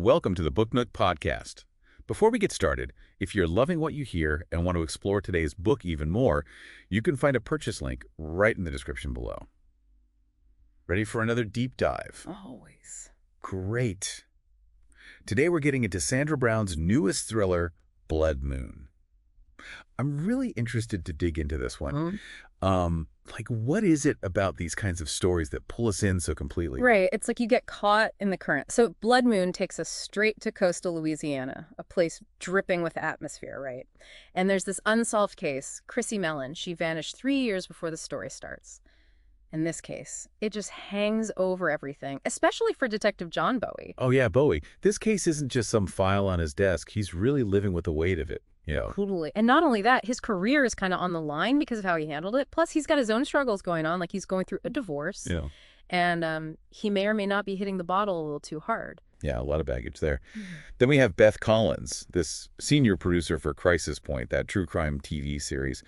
Welcome to the Book Nook podcast. Before we get started, if you're loving what you hear and want to explore today's book even more, you can find a purchase link right in the description below. Ready for another deep dive? Always. Great. Today we're getting into Sandra Brown's newest thriller, Blood Moon. I'm really interested to dig into this one. What is it about these kinds of stories that pull us in so completely? Right. It's like you get caught in the current. So Blood Moon takes us straight to coastal Louisiana, a place dripping with atmosphere, right? And there's this unsolved case, Chrissy Mellon. She vanished 3 years before the story starts. In this case, it just hangs over everything, especially for Detective John Bowie. Oh yeah, Bowie. This case isn't just some file on his desk. He's really living with the weight of it. Yeah. Totally. And not only that, his career is kind of on the line because of how he handled it. Plus, he's got his own struggles going on, like he's going through a divorce. Yeah. And he may or may not be hitting the bottle a little too hard. Yeah, a lot of baggage there. Then we have Beth Collins, this senior producer for Crisis Point, that true crime TV series.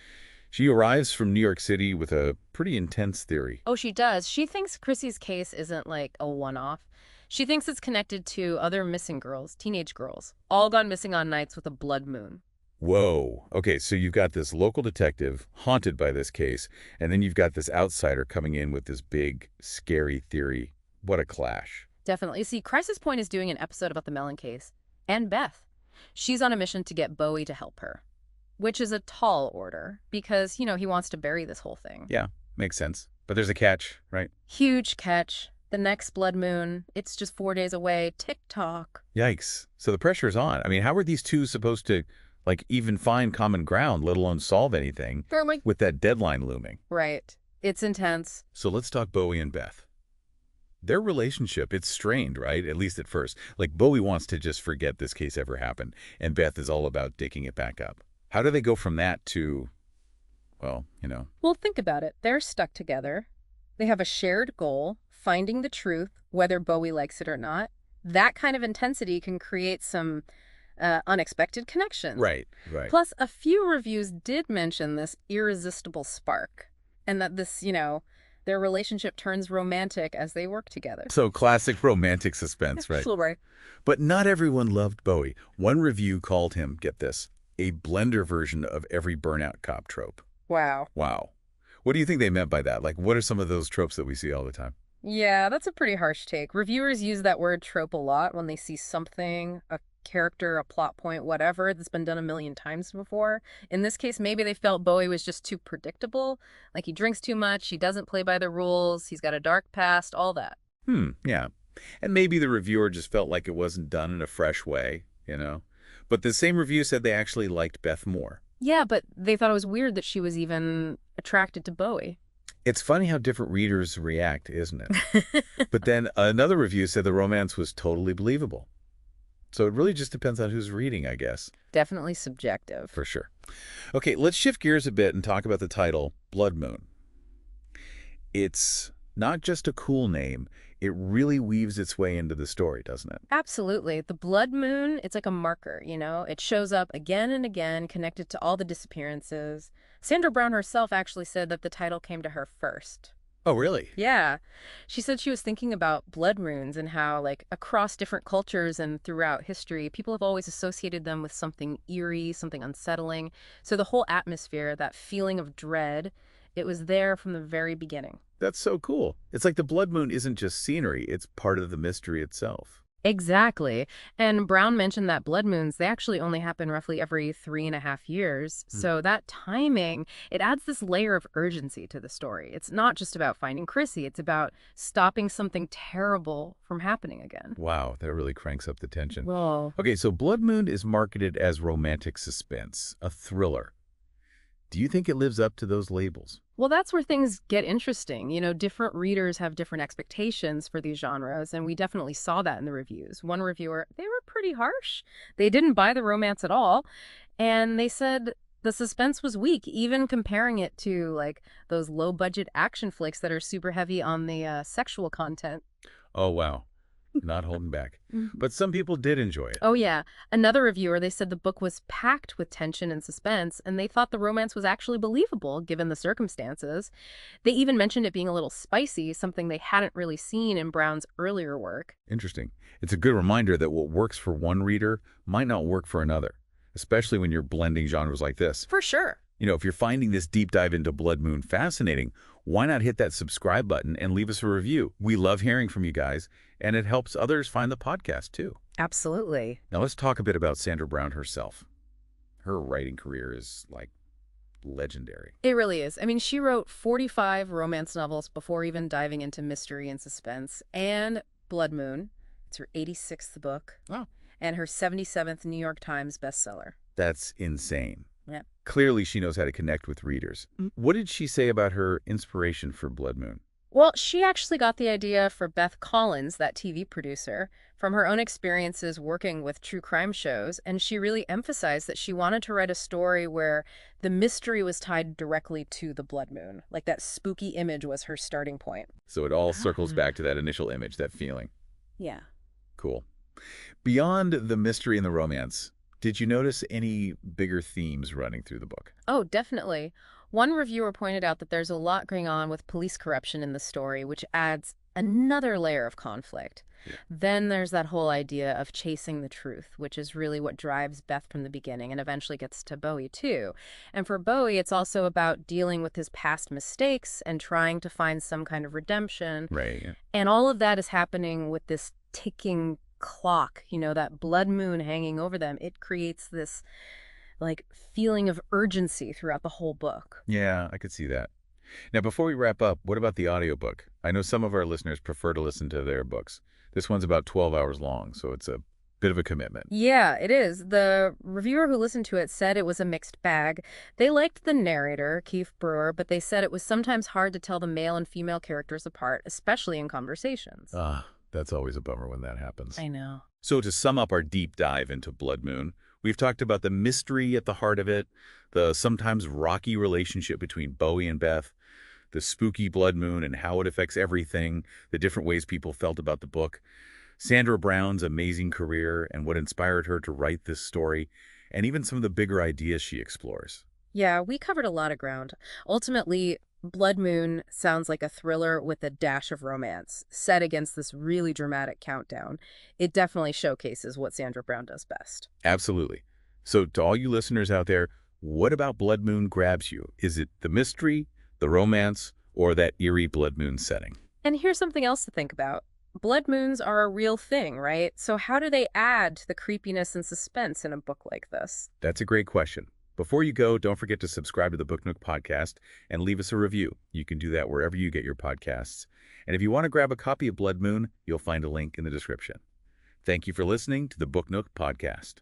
She arrives from New York City with a pretty intense theory. Oh, she does. She thinks Chrissy's case isn't like a one-off. She thinks it's connected to other missing girls, teenage girls, all gone missing on nights with a blood moon. Whoa. Okay, so you've got this local detective haunted by this case, and then you've got this outsider coming in with this big, scary theory. What a clash. Definitely. See, Crisis Point is doing an episode about the Mellon case. And Beth. She's on a mission to get Bowie to help her. Which is a tall order, because, he wants to bury this whole thing. Yeah, makes sense. But there's a catch, right? Huge catch. The next blood moon, it's just 4 days away. Tick-tock. Yikes. So the pressure's on. I mean, how are these two supposed to even find common ground, let alone solve anything with that deadline looming? Right. It's intense. So let's talk Bowie and Beth. Their relationship, it's strained, right? At least at first. Bowie wants to just forget this case ever happened, and Beth is all about digging it back up. How do they go from that to, well, Well, think about it. They're stuck together. They have a shared goal, finding the truth, whether Bowie likes it or not. That kind of intensity can create some unexpected connections. Right. Plus, a few reviews did mention this irresistible spark, and that this, their relationship turns romantic as they work together. So classic romantic suspense, right? Right. But not everyone loved Bowie. One review called him, get this, a blender version of every burnout cop trope. Wow. What do you think they meant by that? What are some of those tropes that we see all the time? Yeah, that's a pretty harsh take. Reviewers use that word trope a lot when they see something, a character, a plot point, whatever, that's been done a million times before. In this case, maybe they felt Bowie was just too predictable. Like he drinks too much, he doesn't play by the rules, he's got a dark past, all that. Yeah. And maybe the reviewer just felt like it wasn't done in a fresh way, But the same review said they actually liked Beth more. Yeah, but they thought it was weird that she was even attracted to Bowie. It's funny how different readers react, isn't it? But then another review said the romance was totally believable. So it really just depends on who's reading, I guess. Definitely subjective. For sure. Okay, let's shift gears a bit and talk about the title, Blood Moon. It's not just a cool name. It really weaves its way into the story, doesn't it? Absolutely. The blood moon, it's like a marker, It shows up again and again, connected to all the disappearances. Sandra Brown herself actually said that the title came to her first. Oh, really? Yeah. She said she was thinking about blood moons and how, across different cultures and throughout history, people have always associated them with something eerie, something unsettling. So the whole atmosphere, that feeling of dread, it was there from the very beginning. That's so cool. It's like the blood moon isn't just scenery. It's part of the mystery itself. Exactly. And Brown mentioned that blood moons, they actually only happen roughly every 3.5 years. So that timing, it adds this layer of urgency to the story. It's not just about finding Chrissy. It's about stopping something terrible from happening again. Wow, that really cranks up the tension. Whoa. Okay, so Blood Moon is marketed as romantic suspense, a thriller. Do you think it lives up to those labels? Well, that's where things get interesting. Different readers have different expectations for these genres, and we definitely saw that in the reviews. One reviewer, they were pretty harsh. They didn't buy the romance at all, and they said the suspense was weak, even comparing it to, those low-budget action flicks that are super heavy on the sexual content. Oh, wow. Not holding back. Mhm. But some people did enjoy it. Oh, yeah. Another reviewer, they said the book was packed with tension and suspense, and they thought the romance was actually believable given the circumstances. They even mentioned it being a little spicy, something they hadn't really seen in Brown's earlier work. Interesting. It's a good reminder that what works for one reader might not work for another, especially when you're blending genres like this. For sure. If you're finding this deep dive into Blood Moon fascinating, why not hit that subscribe button and leave us a review? We love hearing from you guys, and it helps others find the podcast too. Absolutely. Now let's talk a bit about Sandra Brown herself. Her writing career is, like, legendary. It really is. I mean, she wrote 45 romance novels before even diving into mystery and suspense, and Blood Moon. It's her 86th book. Oh. And her 77th New York Times bestseller. That's insane. Yeah. Clearly, she knows how to connect with readers. What did she say about her inspiration for Blood Moon? Well, she actually got the idea for Beth Collins, that TV producer, from her own experiences working with true crime shows, and she really emphasized that she wanted to write a story where the mystery was tied directly to the blood moon. Like that spooky image was her starting point. So it all circles back to that initial image, that feeling. Yeah. Cool. Beyond the mystery and the romance, did you notice any bigger themes running through the book? Oh, definitely. One reviewer pointed out that there's a lot going on with police corruption in the story, which adds another layer of conflict. Yeah. Then there's that whole idea of chasing the truth, which is really what drives Beth from the beginning and eventually gets to Bowie, too. And for Bowie, it's also about dealing with his past mistakes and trying to find some kind of redemption. Right. Yeah. And all of that is happening with this ticking clock, that blood moon hanging over them. It creates this feeling of urgency throughout the whole book. Yeah, I could see that. Now, before we wrap up, what about the audiobook? I know some of our listeners prefer to listen to their books. This one's about 12 hours long, so it's a bit of a commitment. Yeah, it is. The reviewer who listened to it said it was a mixed bag. They liked the narrator, Keith Brewer, but they said it was sometimes hard to tell the male and female characters apart, especially in conversations. That's always a bummer when that happens. I know. So to sum up our deep dive into Blood Moon, we've talked about the mystery at the heart of it, the sometimes rocky relationship between Bowie and Beth, the spooky blood moon and how it affects everything, the different ways people felt about the book, Sandra Brown's amazing career and what inspired her to write this story, and even some of the bigger ideas she explores. Yeah, we covered a lot of ground. Ultimately, Blood Moon sounds like a thriller with a dash of romance, set against this really dramatic countdown. It definitely showcases what Sandra Brown does best. Absolutely. So to all you listeners out there, what about Blood Moon grabs you? Is it the mystery, the romance, or that eerie blood moon setting? And here's something else to think about. Blood moons are a real thing, right? So how do they add to the creepiness and suspense in a book like this? That's a great question. Before you go, don't forget to subscribe to the Book Nook podcast and leave us a review. You can do that wherever you get your podcasts. And if you want to grab a copy of Blood Moon, you'll find a link in the description. Thank you for listening to the Book Nook podcast.